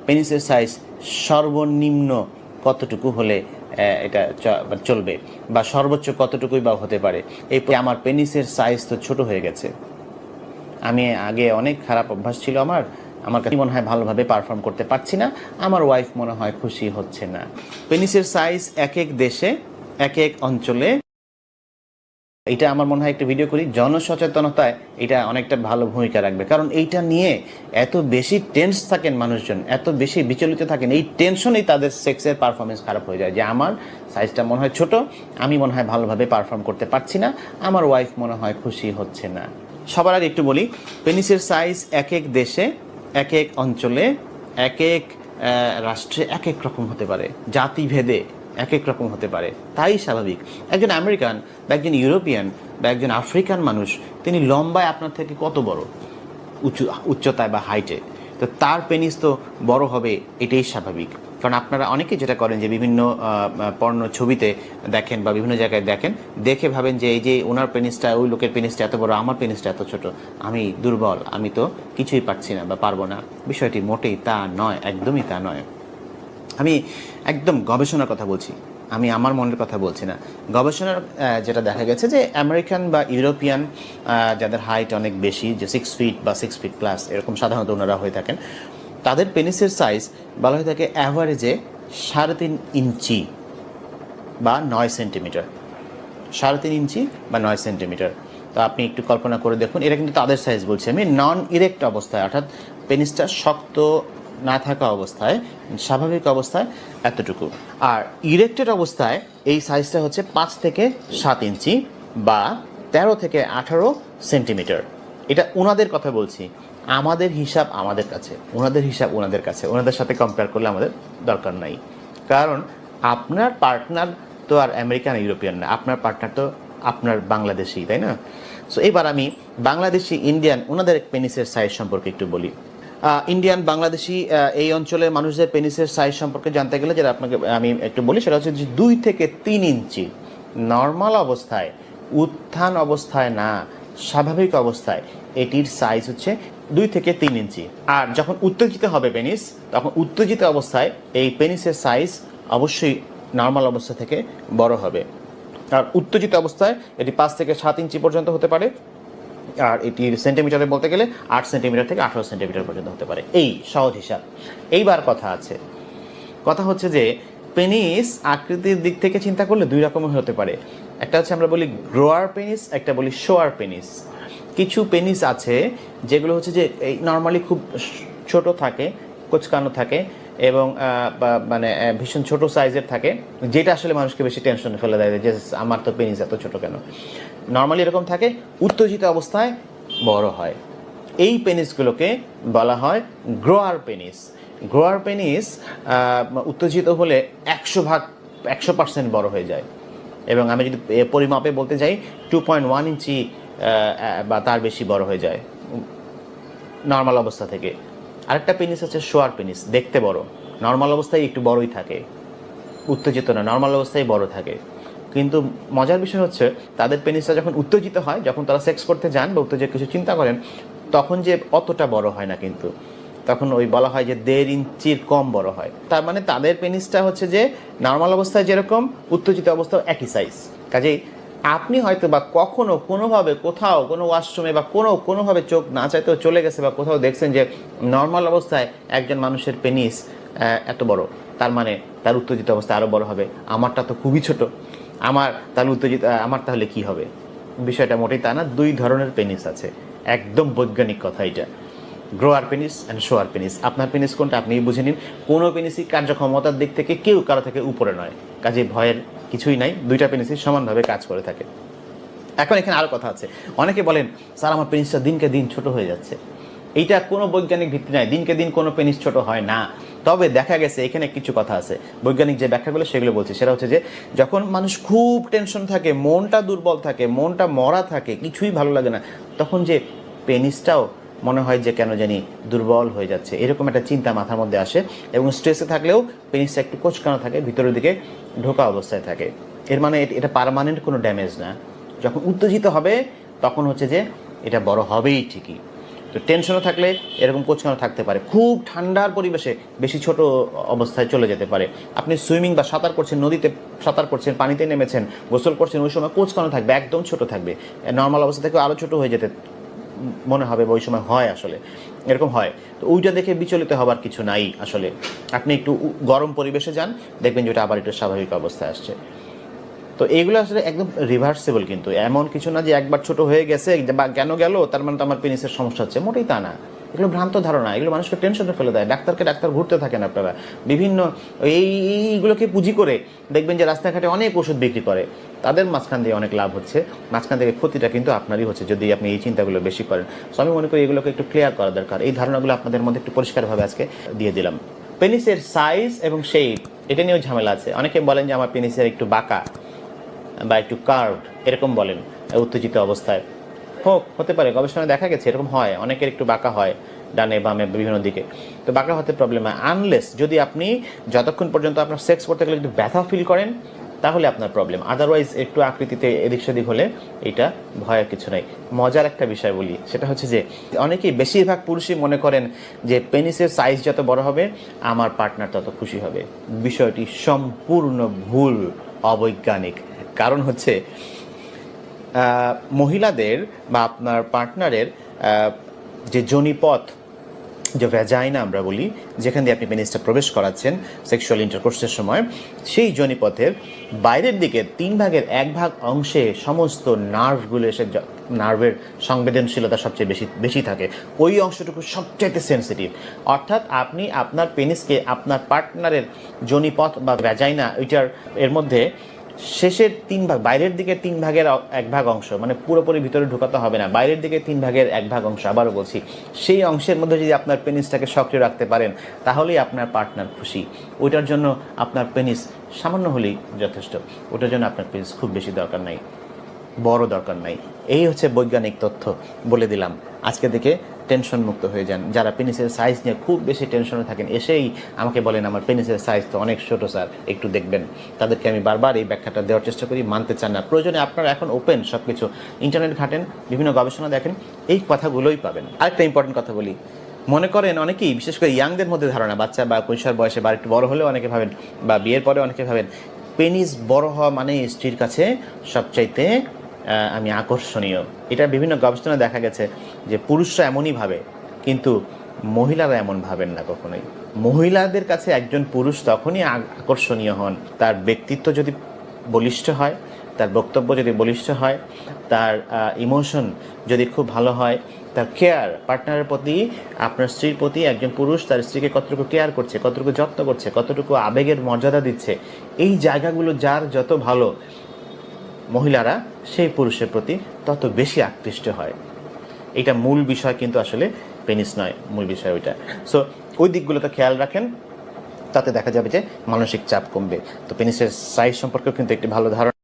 পেনিসের size সর্বনিম্ন কতটুকু হলে এটা চলবে, বা সর্বোচ্চ কতটুকুই বা হতে পারে। এই আমার পেনিসের সাইজ তো ছোট হয়ে গেছে, আমি আগে অনেক খারাপ অভ্যাস ছিল আমার কাছে মনে হয় ভালোভাবে পারফর্ম করতে পারছি না, আমার ওয়াইফ মনে হয় খুশি হচ্ছে না। পেনিসের সাইজ এক এক দেশে এক এক অঞ্চলে, এটা আমার মনে হয় একটা ভিডিও করি, জনসচেতনতায় এটা অনেকটা ভালো ভূমিকা রাখবে। কারণ এইটা নিয়ে এত বেশি টেন্স থাকেন মানুষজন, এত বেশি বিচলিত থাকেন, এই টেনশনেই তাদের সেক্সের পারফরমেন্স খারাপ হয়ে যায়, যে আমার সাইজটা মনে হয় ছোট, আমি মনে হয় ভালোভাবে পারফর্ম করতে পারছি না, আমার ওয়াইফ মনে হয় খুশি হচ্ছে না। সবার আগে একটু বলি, পেনিসের সাইজ এক এক দেশে এক এক অঞ্চলে এক এক রাষ্ট্রে এক এক রকম হতে পারে, জাতিভেদে এক এক রকম হতে পারে, তাই স্বাভাবিক। একজন আমেরিকান বা একজন ইউরোপিয়ান বা একজন আফ্রিকান মানুষ, তিনি লম্বায় আপনার থেকে কত বড়, উচ্চতায় বা হাইটে, তো তার পেনিস তো বড় হবে, এটাই স্বাভাবিক। কারণ আপনারা অনেকেই যেটা করেন যে বিভিন্ন পর্ণ ছবিতে দেখেন বা বিভিন্ন জায়গায় দেখেন, দেখে ভাবেন যে এই যে ওনার পেনিসটা, ওই লোকের পেনিসটা এত বড়, আমার পেনিসটা এত ছোট, আমি দুর্বল, আমি তো কিছুই পারছি না বা পারবো না। বিষয়টি মোটেই তা নয়, একদমই তা নয়। আমি একদম গবেষণার কথা বলছি, আমি আমার মনের কথা বলছি না। গবেষণার যেটা দেখা গেছে যে আমেরিকান বা ইউরোপিয়ান যাদের হাইট অনেক বেশি, যে 6 ফিট বা 6 ফিট প্লাস এরকম সাধারণত ওনারা হয়ে থাকেন, তাদের পেনিসের সাইজ বলা হয়ে থাকে অ্যাভারেজে 3.5 ইঞ্চি বা 9 সেন্টিমিটার, 3.5 ইঞ্চি বা 9 সেন্টিমিটার। তো আপনি একটু কল্পনা করে দেখুন, এটা কিন্তু তাদের সাইজ বলছি আমি, নন ইরেক্ট অবস্থায়, অর্থাৎ পেনিসটা শক্ত না থাকা অবস্থায়, স্বাভাবিক অবস্থায় এতটুকু। আর ইরেক্টেড অবস্থায় এই সাইজটা হচ্ছে 5 থেকে 7 ইঞ্চি বা 13 থেকে 18 সেন্টিমিটার। এটা ওনাদের কথা বলছি, আমাদের হিসাব আমাদের কাছে, ওনাদের হিসাব ওনাদের কাছে, ওনাদের সাথে কম্পেয়ার করলে আমাদের দরকার নাই। কারণ আপনার পার্টনার তো আর আমেরিকান ইউরোপিয়ান না, আপনার পার্টনার তো আপনার বাংলাদেশি, তাই না? সো এবার আমি বাংলাদেশি, ইন্ডিয়ান, ওনাদের পেনিসের সাইজ সম্পর্কে একটু বলি। ইন্ডিয়ান, বাংলাদেশি এই অঞ্চলের মানুষদের পেনিসের সাইজ সম্পর্কে জানতে গেলে যেটা আপনাকে আমি একটু বলি, সেটা হচ্ছে যে 2 থেকে 3 ইঞ্চি নর্মাল অবস্থায়, উত্থান অবস্থায় না, স্বাভাবিক অবস্থায় এটির সাইজ হচ্ছে 2 থেকে 3 ইঞ্চি। আর যখন উত্তেজিত হবে পেনিস, তখন উত্তেজিত অবস্থায় এই পেনিসের সাইজ অবশ্যই নর্মাল অবস্থা থেকে বড় হবে। আর উত্তেজিত অবস্থায় এটি 5 থেকে 7 ইঞ্চি পর্যন্ত হতে পারে, আর এটির সেন্টিমিটারে বলতে গেলে 8 সেন্টিমিটার থেকে 18 সেন্টিমিটার পর্যন্ত হতে পারে, এই সহজ হিসাব। এইবার কথা হচ্ছে যে পেনিস আকৃতির দিক থেকে চিন্তা করলে 2 রকমের হতে পারে। একটা হচ্ছে আমরা বলি গ্রোয়ার পেনিস, একটা বলি শোয়ার পেনিস। কিছু পেনিস আছে যেগুলো হচ্ছে যে এই নর্মালি খুব ছোট থাকে, কোচকানো থাকে এবং মানে ভীষণ ছোট সাইজের থাকে, যেটা আসলে মানুষকে বেশি টেনশনে ফেলে দেয় যে আমার তো পেনিস এত ছোট কেন। নর্মালি এরকম থাকে, উত্তেজিত অবস্থায় বড় হয়। এই পেনিসগুলোকে বলা হয় গ্রোয়ার পেনিস। গ্রোয়ার পেনিস উত্তেজিত হলে 100% বড় হয়ে যায়, এবং আমি যদি পরিমাপে বলতে যাই 2.1 ইঞ্চি বা তার বেশি বড় হয়ে যায় নর্মাল অবস্থা থেকে। আরেকটা পেনিস আছে শোয়ার পেনিস, দেখতে বড়, নর্মাল অবস্থায় একটু বড়ই থাকে, উত্তেজিত না, নর্মাল অবস্থায় বড় থাকে। কিন্তু মজার বিষয় হচ্ছে তাদের পেনিসটা যখন উত্তেজিত হয়, যখন তারা সেক্স করতে যান বা উত্তেজিত কিছু চিন্তা করেন, তখন যে অতটা বড় হয় না, কিন্তু তখন ওই বলা হয় যে 1.5 ইঞ্চির কম বড় হয়। তার মানে তাদের পেনিসটা হচ্ছে যে নর্মাল অবস্থায় যেরকম, উত্তেজিত অবস্থাও একই সাইজ। কাজেই আপনি হয়তো বা কখনো কোনোভাবে কোথাও কোনো ওয়াশরুমে বা কোনোভাবে চোখ না চাইতেও চলে গেছে বা কোথাও দেখছেন যে নর্মাল অবস্থায় একজন মানুষের পেনিস এত বড়, তার মানে তার উত্তেজিত অবস্থায় আরও বড় হবে। আমারটা তো খুবই ছোট, আমার তাহলে কি হবে? বিষয়টা মোটেই তা না। 2 ধরনের পেনিস আছে, একদম বৈজ্ঞানিক কথা এটা, গ্রোয়ার পেনিস অ্যান্ড শোয়ার পেনিস। আপনার পেনিস কোনটা আপনিই বুঝে নিন। কোনো পেনিসই কার্যক্ষমতার দিক থেকে কেউ কারো থেকে উপরে নয়, কাজে ভয়ের কিছুই নাই, 2টা পেনিসই সমানভাবে কাজ করে থাকে। এখন এখানে আরও কথা আছে, অনেকে বলেন স্যার আমার পেনিসটা দিনকে দিন ছোট হয়ে যাচ্ছে। এইটা কোনো বৈজ্ঞানিক ভিত্তি নাই, দিনকে দিন কোনো পেনিস ছোট হয় না। তবে দেখা গেছে এখানে কিছু কথা আছে, বৈজ্ঞানিক যে ব্যাখ্যাগুলো সেগুলো বলছি। সেটা হচ্ছে যে যখন মানুষ খুব টেনশন থাকে, মনটা দুর্বল থাকে, মনটা মরা থাকে, কিছুই ভালো লাগে না, তখন যে পেনিসটাও মনে হয় যে কেন জানি দুর্বল হয়ে যাচ্ছে, এরকম একটা চিন্তা মাথার মধ্যে আসে। এবং স্ট্রেসে থাকলেও পেনিসটা একটু কোঁচকানো থাকে, ভিতরের দিকে ঢোকা অবস্থায় থাকে। এর মানে এটা পার্মানেন্ট কোনো ড্যামেজ না। যখন উত্তেজিত হবে তখন হচ্ছে যে এটা বড় হবেই ঠিকই। তো টেনশনও থাকলে এরকম কোঁচকানো থাকতে পারে। খুব ঠান্ডার পরিবেশে বেশি ছোট অবস্থায় চলে যেতে পারে। আপনি সুইমিং বা সাঁতার করছেন, নদীতে সাঁতার করছেন, পানিতে নেমেছেন, গোসল করছেন, ওই সময় কোঁচকানো থাকবে, একদম ছোট থাকবে, নর্মাল অবস্থা থেকে আরও ছোট হয়ে যেতে মনে হবে বা ওই সময় হয়, আসলে এরকম হয়। তো ওইটা দেখে বিচলিত হবার কিছু নাই। আসলে আপনি একটু গরম পরিবেশে যান, দেখবেন যে ওটা আবার একটু স্বাভাবিক অবস্থায় আসছে। তো এইগুলো আসলে একদম রিভার্সেবল, কিন্তু এমন কিছু না যে একবার ছোট হয়ে গেছে বা কেন গেল তার মানে তো আমার পেনিসের সমস্যা হচ্ছে, মোটেই তা না। এগুলো ভ্রান্ত ধারণা, এগুলো মানুষকে টেনশনে ফেলে দেয়। ডাক্তার ঘুরতে থাকেন আপনারা, বিভিন্ন এইগুলোকে পুঁজি করে দেখবেন যে রাস্তাঘাটে অনেক ওষুধ বিক্রি করে, তাদের মাঝখান দিয়ে অনেক লাভ হচ্ছে, মাঝখান থেকে ক্ষতিটা কিন্তু আপনারই হচ্ছে যদি আপনি এই চিন্তাগুলো বেশি করেন। সো আমি মনে করি এগুলোকে একটু ক্লিয়ার করা দরকার। এই ধারণাগুলো আপনাদের মধ্যে একটু পরিষ্কারভাবে আজকে দিয়ে দিলাম। পেনিসের সাইজ এবং শেপ, এটা নিয়েও ঝামেলা আছে। অনেকে বলেন যে আমার পেনিসের একটু বাঁকা বা একটু কার্ভড, এরকম বলেন উত্তেজিত অবস্থায়। হতে পারে, গবেষণায় দেখা গেছে এরকম হয়, অনেকের একটু বাঁকা হয় ডানে বামে বিভিন্ন দিকে। তো বাঁকা হতে প্রবলেম হয় আনলেস যদি আপনি যতক্ষণ পর্যন্ত আপনার সেক্স করতে গেলে একটু ব্যথা ফিল করেন, তাহলে আপনার প্রবলেম। আদারওয়াইজ একটু আকৃতিতে এদিক সেদিক হলে এটা ভয়ের কিছু নাই। মজার একটা বিষয় বলি, সেটা হচ্ছে যে অনেকেই, বেশিরভাগ পুরুষই মনে করেন যে পেনিসের সাইজ যত বড় হবে আমার পার্টনার তত খুশি হবে। বিষয়টি সম্পূর্ণ ভুল, অবৈজ্ঞানিক। কারণ হচ্ছে মহিলাদের বা আপনার পার্টনারের যে যোনিপথ, যে ভ্যাজাইনা আমরা বলি, যেখান দিয়ে আপনি পেনিসটা প্রবেশ করাচ্ছেন সেক্সুয়াল ইন্টারকোর্সের সময়, সেই যোনিপথের বাইরের দিকে 1/3 অংশে সমস্ত নার্ভগুলো এসে, নার্ভের সংবেদনশীলতা সবচেয়ে বেশি থাকে, ওই অংশটুকু সবচাইতে সেন্সিটিভ। অর্থাৎ আপনি আপনার পেনিসকে আপনার পার্টনারের যোনিপথ বা ভ্যাজাইনা ওইটার এর মধ্যে শেষের 3 ভাগ, বাইরের দিকে 1/3 অংশ, মানে পুরোপুরি ভিতরে ঢুকাতে হবে না, বাইরের দিকে 1/3 অংশ, আবারও বলছি, সেই অংশের মধ্যে যদি আপনার পেনিসটাকে সক্রিয় রাখতে পারেন তাহলেই আপনার পার্টনার খুশি। ওইটার জন্য আপনার পেনিস সামান্য হলেই যথেষ্ট, ওটার জন্য আপনার পেনিস খুব বেশি দরকার নাই, বড় দরকার নাই। এই হচ্ছে বৈজ্ঞানিক তথ্য, বলে দিলাম। আজকে থেকে টেনশন মুক্ত হয়ে যান। যারা পেনিসের সাইজ নিয়ে খুব বেশি টেনশনে থাকেন, এসেই আমাকে বলেন আমার পেনিসের সাইজ তো অনেক ছোটো স্যার, একটু দেখবেন, তাদেরকে আমি বারবার এই ব্যাখ্যাটা দেওয়ার চেষ্টা করি, মানতে চান না। প্রয়োজনে আপনারা এখন ওপেন, সব কিছু ইন্টারনেট ঘাটেন, বিভিন্ন গবেষণা দেখেন, এই কথাগুলোই পাবেন। আরেকটা ইম্পর্টেন্ট কথা বলি, মনে করেন অনেকেই, বিশেষ করে ইয়াংদের মধ্যে ধারণা, বাচ্চা বা কৈশোর বয়সে বা একটু বড় হলেও অনেকে ভাবেন, বা বিয়ের পরে অনেকে ভাবেন পেনিস বড় হওয়া মানে স্ত্রীর কাছে সবচাইতে আমি আকর্ষণীয়। এটা বিভিন্ন গবেষণা দেখা গেছে যে পুরুষরা এমনই ভাবে, কিন্তু মহিলারা এমন ভাবেন না কখনোই। মহিলাদের কাছে একজন পুরুষ তখনই আকর্ষণীয় হন তার ব্যক্তিত্ব যদি বলিষ্ঠ হয়, তার বক্তব্য যদি বলিষ্ঠ হয়, তার ইমোশন যদি খুব ভালো হয়, তার কেয়ার, পার্টনারের প্রতি, আপনার স্ত্রীর প্রতি একজন পুরুষ তার স্ত্রীকে কতটুকু কেয়ার করছে, কতটুকু যত্ন করছে, কতটুকু আবেগের মর্যাদা দিচ্ছে, এই জায়গাগুলো যার যত ভালো, মহিলারা সেই পুরুষের প্রতি তত বেশি আকৃষ্ট হয়। এটা মূল বিষয়, কিন্তু আসলে পেনিস নয় মূল বিষয় ওইটা। সো ওই দিকগুলোতে খেয়াল রাখেন, তাতে দেখা যাবে যে মানসিক চাপ কমবে। তো পেনিসের সাইজ সম্পর্কেও কিন্তু একটি ভালো ধারণা